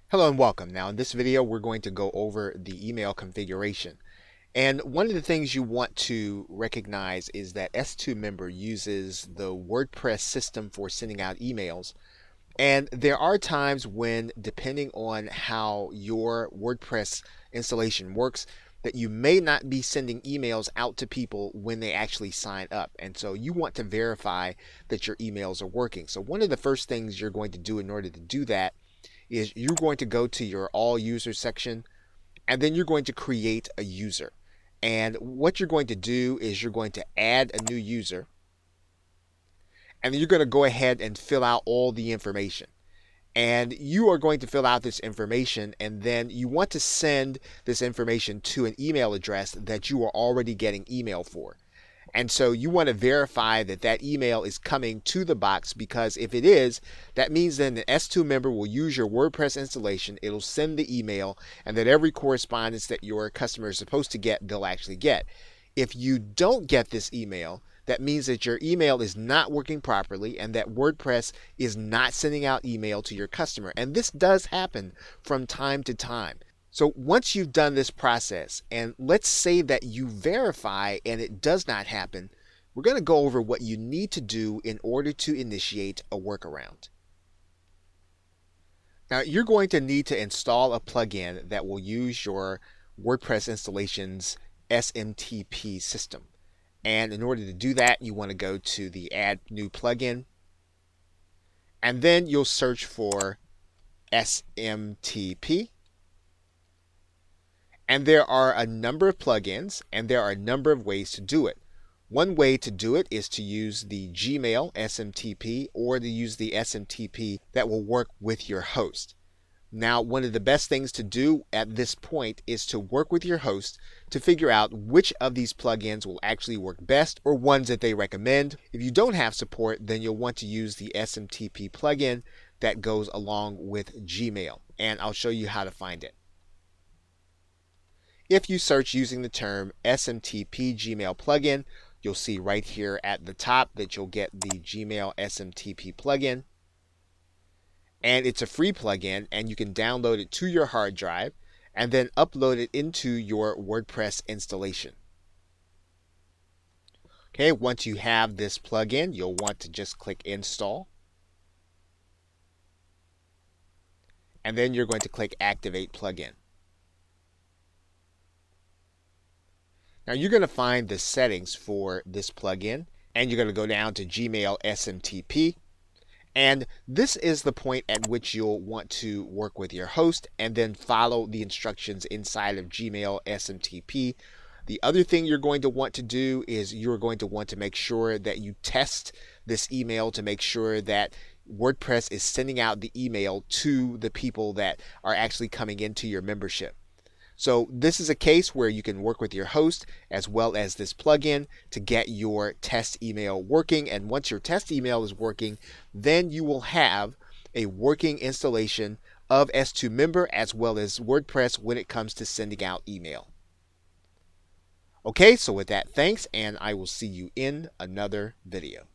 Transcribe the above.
Hello and welcome. Now in this video we're going to go over the email configuration. And one of the things you want to recognize is that S2 Member uses the WordPress system for sending out emails. And there are times when, depending on how your WordPress installation works, that you may not be sending emails out to people when they actually sign up. And so you want to verify that your emails are working. So one of the first things you're going to do in order to do that is you're going to go to your all users section, and then you're going to create a user. And what you're going to do is you're going to add a new user, and then you're going to go ahead and fill out all the information. And you are going to fill out this information, and then you want to send this information to an email address that you are already getting email for. And so you want to verify that that email is coming to the box, because if it is, that means then the S2 member will use your WordPress installation. It'll send the email, and that every correspondence that your customer is supposed to get, they'll actually get. If you don't get this email, that means that your email is not working properly and that WordPress is not sending out email to your customer. And this does happen from time to time. So once you've done this process, and let's say that you verify and it does not happen, we're going to go over what you need to do in order to initiate a workaround. Now, you're going to need to install a plugin that will use your WordPress installation's SMTP system. And in order to do that, you want to go to the Add New Plugin, and then you'll search for SMTP. And there are a number of plugins, and there are a number of ways to do it. One way to do it is to use the Gmail SMTP, or to use the SMTP that will work with your host. Now, one of the best things to do at this point is to work with your host to figure out which of these plugins will actually work best, or ones that they recommend. If you don't have support, then you'll want to use the SMTP plugin that goes along with Gmail, and I'll show you how to find it. If you search using the term SMTP Gmail plugin, you'll see right here at the top that you'll get the Gmail SMTP plugin. And it's a free plugin, and you can download it to your hard drive and then upload it into your WordPress installation. Okay, once you have this plugin, you'll want to just click Install. And then you're going to click Activate Plugin. Now you're going to find the settings for this plugin, and you're going to go down to Gmail SMTP. And this is the point at which you'll want to work with your host and then follow the instructions inside of Gmail SMTP. The other thing you're going to want to do is you're going to want to make sure that you test this email to make sure that WordPress is sending out the email to the people that are actually coming into your membership. So this is a case where you can work with your host as well as this plugin to get your test email working. And once your test email is working, then you will have a working installation of S2 Member as well as WordPress when it comes to sending out email. Okay, so with that, thanks, and I will see you in another video.